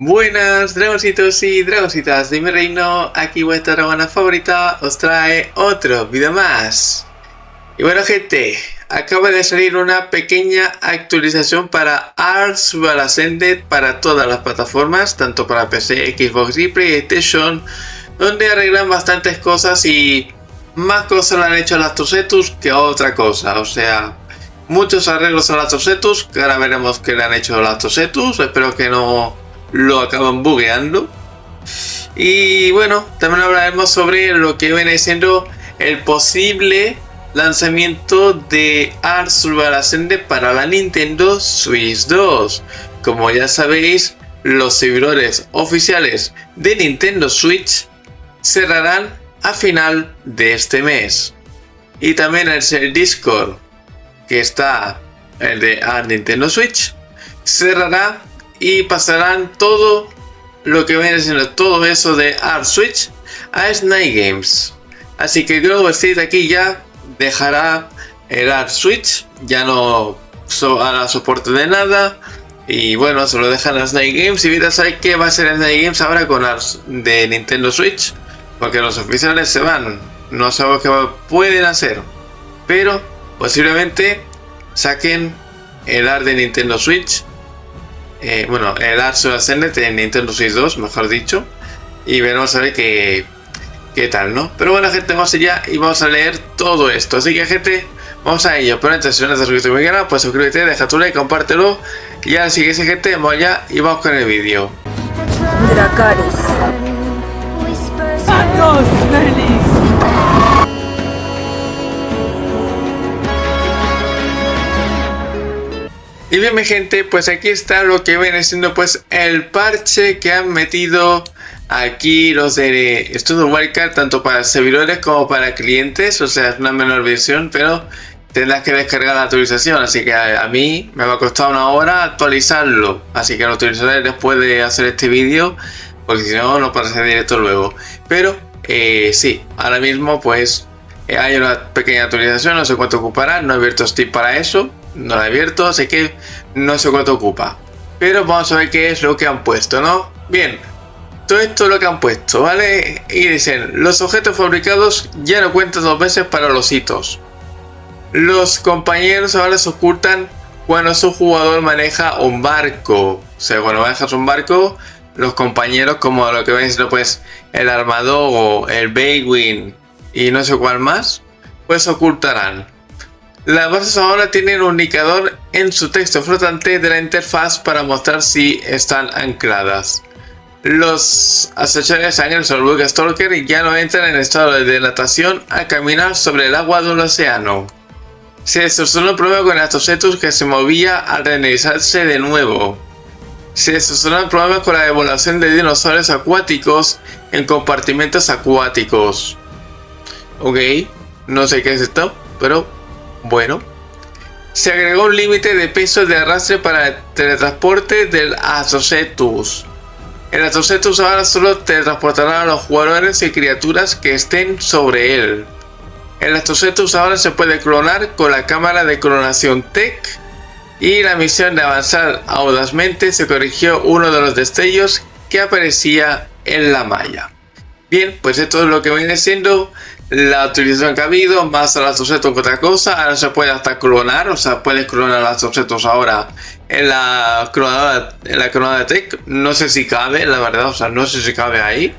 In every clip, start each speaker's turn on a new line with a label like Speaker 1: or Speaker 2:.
Speaker 1: Buenas dragoncitos y dragoncitas de mi reino, aquí vuestra dragona favorita os trae otro video más. Y bueno gente, acaba de salir una pequeña actualización para Arms Ascended para todas las plataformas, tanto para PC, Xbox y PlayStation, donde arreglan bastantes cosas y más cosas le han hecho a las Tosetus que otra cosa, o sea, muchos arreglos a las Tosetus, que ahora veremos qué le han hecho a las Tosetus, espero que no lo acaban bugueando. Y bueno, también hablaremos sobre lo que viene siendo el posible lanzamiento de Arms Ascended para la Nintendo Switch 2. Como ya sabéis, los servidores oficiales de Nintendo Switch cerrarán a final de este mes. Y también el Discord, que está el de Nintendo Switch, cerrará y pasarán todo lo que viene siendo todo eso de Art Switch a Snake Games. Así que Global State aquí ya dejará el Art Switch, ya no hará soporte de nada. Y bueno, se lo dejan a Snake Games. Y mira, ¿sabes qué va a hacer Snake Games ahora con Art de Nintendo Switch? Porque los oficiales se van, no sabemos qué pueden hacer, pero posiblemente saquen el Art de Nintendo Switch. Bueno, el Arms Ascended en Nintendo Switch 2, mejor dicho. Y veremos a ver qué tal, ¿no? Pero bueno, gente, vamos allá y vamos a leer todo esto. Así que, gente, vamos a ello. Pero antes, si no estás suscrito a mi canal, pues suscríbete, deja tu like, compártelo. Y ahora sí que sí, gente, vamos allá y vamos con el vídeo.
Speaker 2: Dracarys.
Speaker 3: ¡Vamos, Melis!
Speaker 1: Y bien, mi gente, pues aquí está lo que viene siendo pues el parche que han metido aquí los de Studio Wildcard, tanto para servidores como para clientes. O sea, es una menor versión, pero tendrás que descargar la actualización, así que a mí me va a costar una hora actualizarlo, así que lo utilizaré después de hacer este vídeo, porque si no, no pasaré directo luego. Pero sí, ahora mismo pues hay una pequeña actualización, no sé cuánto ocupará, no he abierto Steam para eso. No la he abierto, así que no sé cuánto ocupa. Pero vamos a ver qué es lo que han puesto, ¿no? Bien, todo esto es lo que han puesto, ¿vale? Y dicen, los objetos fabricados ya no cuentan 2 veces para los hitos. Los compañeros ahora se ocultan cuando su jugador maneja un barco. O sea, cuando manejas un barco, los compañeros, como lo que ven siendo pues el Armadogo, el Baywin y no sé cuál más, pues se ocultarán. Las bases ahora tienen un indicador en su texto flotante de la interfaz para mostrar si están ancladas. Los accesorios ángeles o el Book Stalker ya no entran en estado de natación a caminar sobre el agua del océano. Se solucionó el problema con el Tosetus que se movía al reiniciarse de nuevo. Se solucionó el problema con la evolución de dinosaurios acuáticos en compartimentos acuáticos. Ok, no sé qué es esto, pero bueno, se agregó un límite de peso de arrastre para el teletransporte del Tosetus. El Tosetus ahora solo teletransportará a los jugadores y criaturas que estén sobre él. El Tosetus ahora se puede clonar con la cámara de clonación Tech. Y la misión de avanzar audazmente se corrigió uno de los destellos que aparecía en la malla. Bien, pues esto es lo que viene siendo la utilización que ha habido, más a las Tosetus que otra cosa. Ahora se puede hasta clonar, o sea, puedes clonar las Tosetus ahora en la clonada Tech. No sé si cabe, la verdad, o sea, no sé si cabe ahí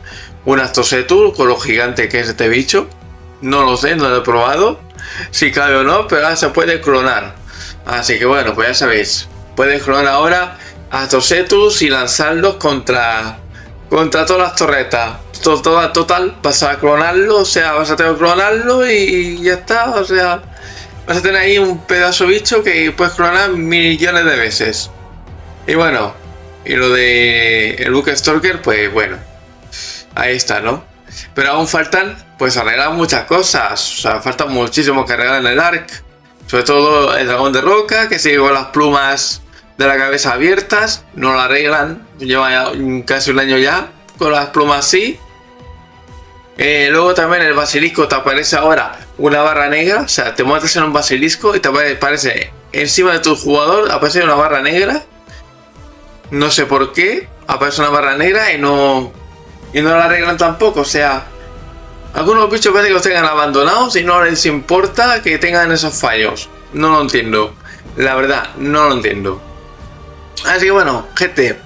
Speaker 1: unas Tosetus con lo gigante que es este bicho. No lo sé, no lo he probado si cabe o no, pero ahora se puede clonar. Así que bueno, pues ya sabéis, puedes clonar ahora a Tosetus y lanzarlos contra todas las torretas. Total, vas a clonarlo, o sea, vas a tener que clonarlo y ya está, o sea, vas a tener ahí un pedazo bicho que puedes clonar millones de veces. Y bueno, y lo de el Book Stalker, pues bueno, ahí está, ¿no? Pero aún faltan, pues arreglar muchas cosas, o sea, falta muchísimo que arreglar en el Ark, sobre todo el dragón de roca, que sigue con las plumas de la cabeza abiertas, no lo arreglan, lleva ya casi un año ya con las plumas así. Luego también el basilisco te aparece ahora una barra negra, o sea, te mueves en un basilisco y te aparece encima de tu jugador, aparece una barra negra. No sé por qué aparece una barra negra y no la arreglan tampoco. O sea, algunos bichos parece que los tengan abandonados y no les importa que tengan esos fallos. No lo entiendo. La verdad, no lo entiendo. Así que bueno, gente.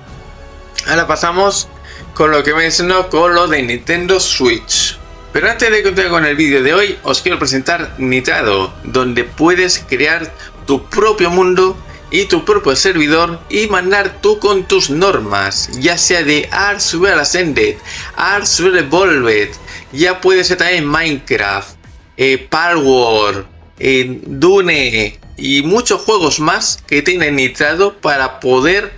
Speaker 1: Ahora pasamos con lo que me enseñó con lo de Nintendo Switch. Pero antes de continuar con el vídeo de hoy, os quiero presentar Nitrado, donde puedes crear tu propio mundo y tu propio servidor y mandar tú con tus normas, ya sea de Ark Survival Ascended, Ark Survival Evolved, ya puede ser también Minecraft, Palworld, Dune y muchos juegos más que tienen Nitrado para poder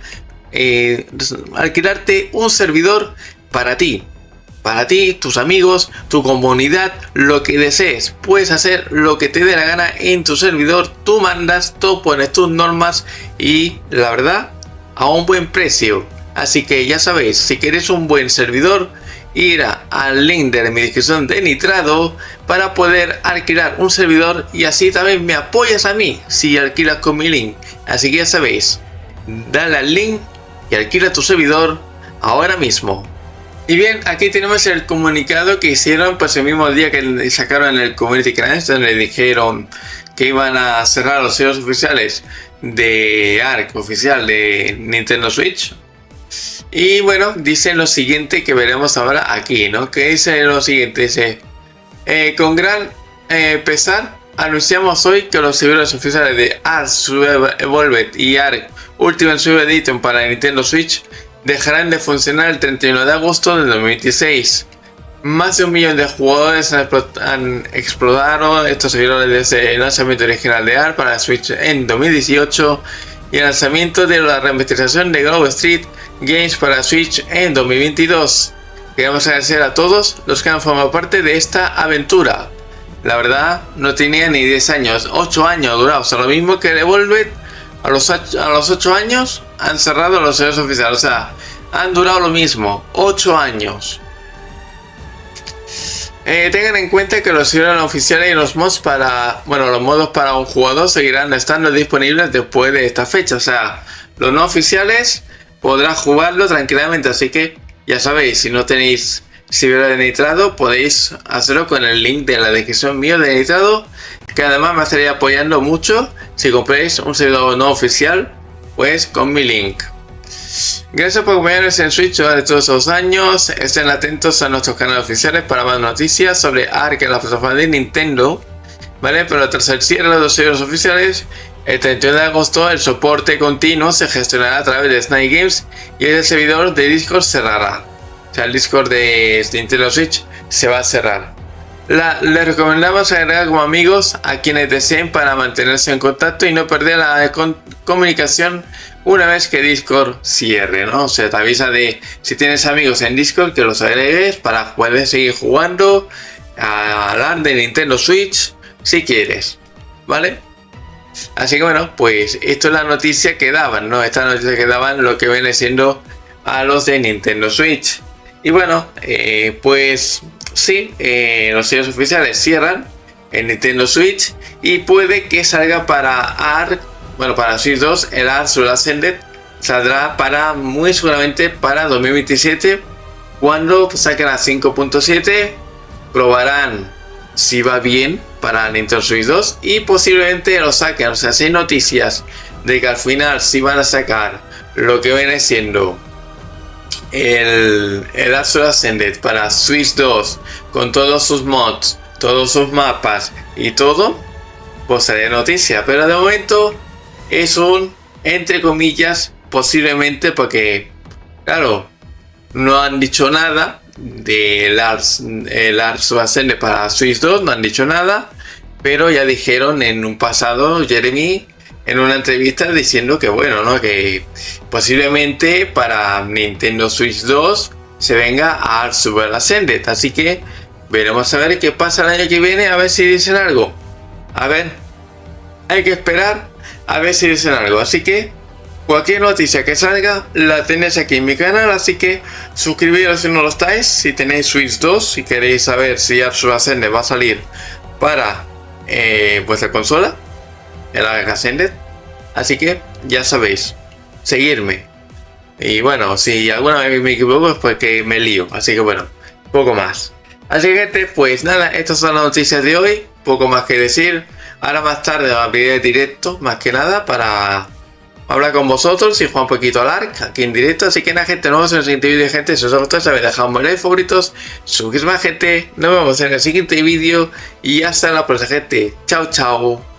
Speaker 1: alquilarte un servidor para ti, tus amigos, tu comunidad, lo que desees. Puedes hacer lo que te dé la gana en tu servidor. Tú mandas, tú pones tus normas y la verdad a un buen precio. Así que ya sabéis, si queréis un buen servidor, ir al link de mi descripción de Nitrado para poder alquilar un servidor y así también me apoyas a mí si alquilas con mi link. Así que ya sabéis, dale al link y alquila tu servidor ahora mismo. Y bien, aquí tenemos el comunicado que hicieron pues el mismo día que sacaron el Community Crunch, donde dijeron que iban a cerrar los servidores oficiales de Ark oficial de Nintendo Switch. Y bueno, dicen lo siguiente que veremos ahora aquí, ¿no? Que dice lo siguiente, dice: con gran pesar anunciamos hoy que los servidores oficiales de Ark Survival Evolved y Ark Ultimate Survival Edition para Nintendo Switch dejarán de funcionar el 31 de agosto de 2026. Más de 1 millón de jugadores han explorado estos servidores desde el lanzamiento original de Ark para Switch en 2018 y el lanzamiento de la remasterización de Grove Street Games para Switch en 2022. Queremos agradecer a todos los que han formado parte de esta aventura. La verdad, no tenía ni 10 años, 8 años durados, o sea, lo mismo que Evolved. A los 8 años han cerrado los servidores oficiales, o sea, han durado lo mismo, 8 años. Tengan en cuenta que los servidores oficiales y los mods los modos para un jugador seguirán estando disponibles después de esta fecha. O sea, los no oficiales podrán jugarlo tranquilamente, así que ya sabéis, si no tenéis servidor de Nitrado, podéis hacerlo con el link de la descripción mío de Nitrado, que además me estaría apoyando mucho si compréis un servidor no oficial, pues con mi link. Gracias por acompañarnos en Switch durante todos esos años. Estén atentos a nuestros canales oficiales para más noticias sobre Ark en la plataforma de Nintendo, ¿vale? Pero tras el cierre de los servidores oficiales, el 31 de agosto el soporte continuo se gestionará a través de Snake Games y el servidor de Discord cerrará. O sea, el Discord de Nintendo Switch se va a cerrar. Les recomendamos agregar como amigos a quienes deseen para mantenerse en contacto y no perder la comunicación una vez que Discord cierre, ¿no? O sea, te avisa de si tienes amigos en Discord que los agregues para poder seguir jugando a hablar de Nintendo Switch si quieres, ¿vale? Así que bueno, pues esto es la noticia que daban, ¿no? Esta noticia que daban lo que viene siendo a los de Nintendo Switch. Y bueno, pues sí, los sellos oficiales cierran en Nintendo Switch y puede que salga para Ark, para Switch 2, el Ark Survival Ascended saldrá muy seguramente para 2027, cuando saquen a 5.7, probarán si va bien para Nintendo Switch 2 y posiblemente lo saquen. O sea, si hay noticias de que al final sí van a sacar lo que viene siendo el Ark Survival Ascended para Switch 2 con todos sus mods, todos sus mapas y todo, pues sería noticia. Pero de momento es un, entre comillas, posiblemente, porque claro, no han dicho nada del Ark Survival Ascended para Switch 2, no han dicho nada, pero ya dijeron en un pasado, Jeremy, en una entrevista diciendo que bueno, ¿no? Que posiblemente para Nintendo Switch 2 se venga a Ark Survival Ascended. Así que veremos a ver qué pasa el año que viene, a ver si dicen algo. A ver, hay que esperar a ver si dicen algo. Así que cualquier noticia que salga la tenéis aquí en mi canal. Así que suscribiros si no lo estáis. Si tenéis Switch 2, si queréis saber si Ark Survival Ascended va a salir para vuestra consola, el Ark Ascended. Así que ya sabéis, seguirme. Y bueno, si alguna vez me equivoco es porque me lío. Así que bueno, poco más. Así que gente, pues nada, estas son las noticias de hoy. Poco más que decir. Ahora más tarde abriré el directo, más que nada, para hablar con vosotros y jugar un poquito al ARK aquí en directo. Así que nada, gente, nos vemos en el siguiente vídeo, gente. Si os ha gustado, sabéis, dejad un like, favoritos, suscribiros más, gente. Nos vemos en el siguiente vídeo y hasta la próxima, gente. Chao, chao.